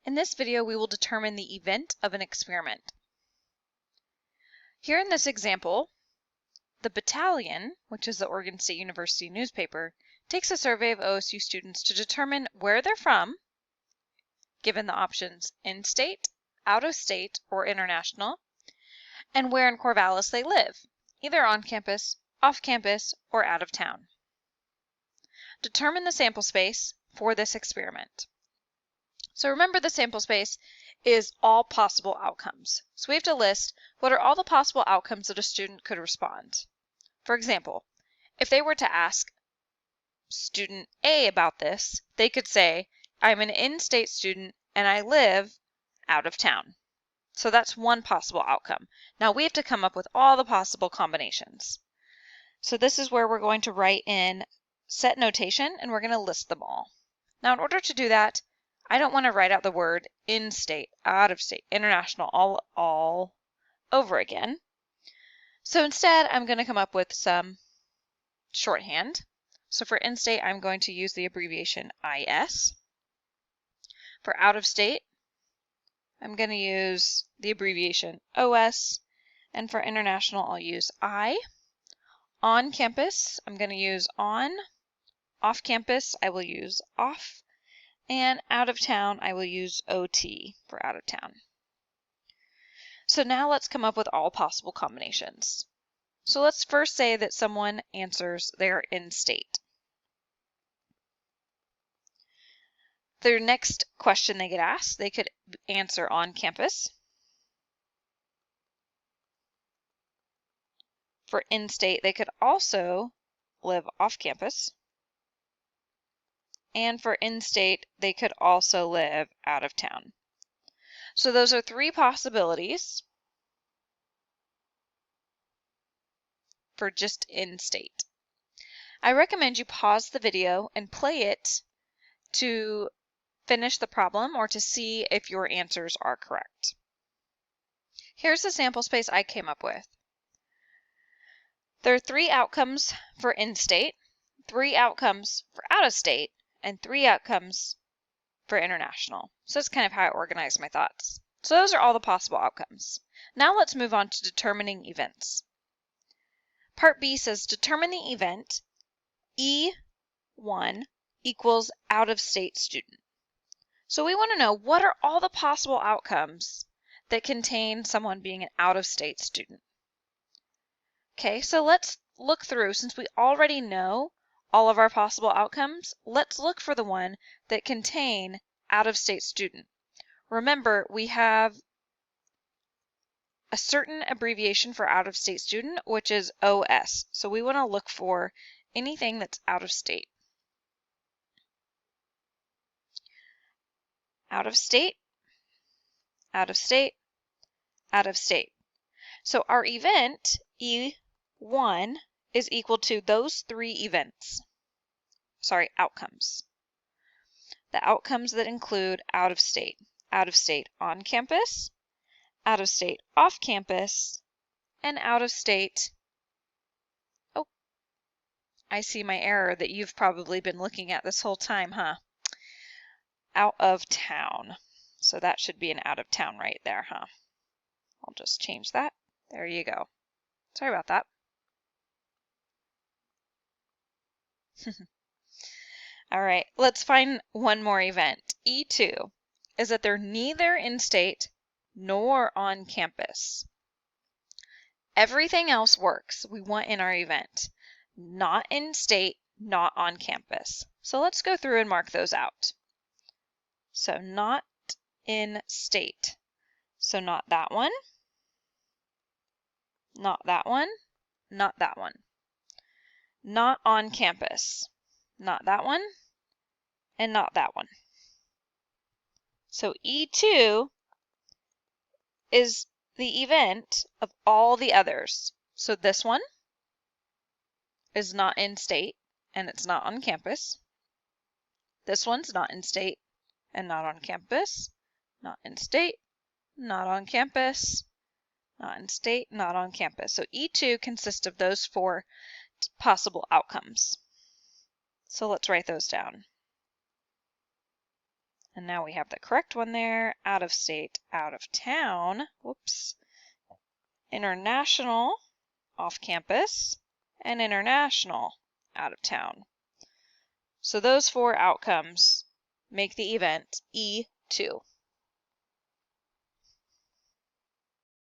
In this video, we will determine the event of an experiment. Here in this example, the Battalion, which is the Oregon State University newspaper, takes a survey of OSU students to determine where they're from, given the options in-state, out-of-state, or international, and where in Corvallis they live, either on campus, off campus, or out of town. Determine the sample space for this experiment. So remember, the sample space is all possible outcomes. So we have to list what are all the possible outcomes that a student could respond. For example, if they were to ask student A about this, they could say, I'm an in-state student and I live out of town. So that's one possible outcome. Now we have to come up with all the possible combinations. So this is where we're going to write in set notation and we're going to list them all. Now in order to do that, I don't want to write out the word in-state, out-of-state, international all over again. So instead, I'm going to come up with some shorthand. So for in-state, I'm going to use the abbreviation IS. For out-of-state, I'm going to use the abbreviation OS. And for international, I'll use I. On campus, I'm going to use on. Off campus, I will use off. And out of town, I will use OT for out of town. So now let's come up with all possible combinations. So let's first say that someone answers they're in-state. Their next question they get asked, they could answer on campus. For in-state, they could also live off campus. And for in-state, they could also live out of town. So those are three possibilities for just in-state. I recommend you pause the video and play it to finish the problem or to see if your answers are correct. Here's the sample space I came up with. There are 3 outcomes for in-state, 3 outcomes for out-of-state, and 3 outcomes for international. So that's kind of how I organized my thoughts. So those are all the possible outcomes. Now let's move on to determining events. Part B says determine the event E1 equals out-of-state student. So we want to know what are all the possible outcomes that contain someone being an out-of-state student. Okay, so let's look through. Since we already know all of our possible outcomes, let's look for the one that contain out-of-state student. Remember, we have a certain abbreviation for out-of-state student, which is OS. So we want to look for anything that's out of state. Out of state, out of state, out of state. So our event, E1, is equal to those 3 events. Sorry, outcomes. The outcomes that include out of state on campus, out of state off campus, and out of state. Oh, I see my error that you've probably been looking at this whole time, huh? Out of town. So that should be an out of town right there, huh? I'll just change that. There you go. Sorry about that. All right, let's find one more event. E2 is that they're neither in-state nor on campus. Everything else works. We want in our event. Not in-state, not on campus. So let's go through and mark those out. So not in-state. So not that one, not that one, not that one. Not on campus. Not that one, and not that one. So E2 is the event of all the others. So this one is not in-state, and it's not on campus. This one's not in-state and not on campus. Not in-state, not on campus. Not in-state, not on campus. So E2 consists of those 4 possible outcomes. So let's write those down. And now we have the correct one there, out of state, out of town, whoops, international, off campus, and international, out of town. So those 4 outcomes make the event E2.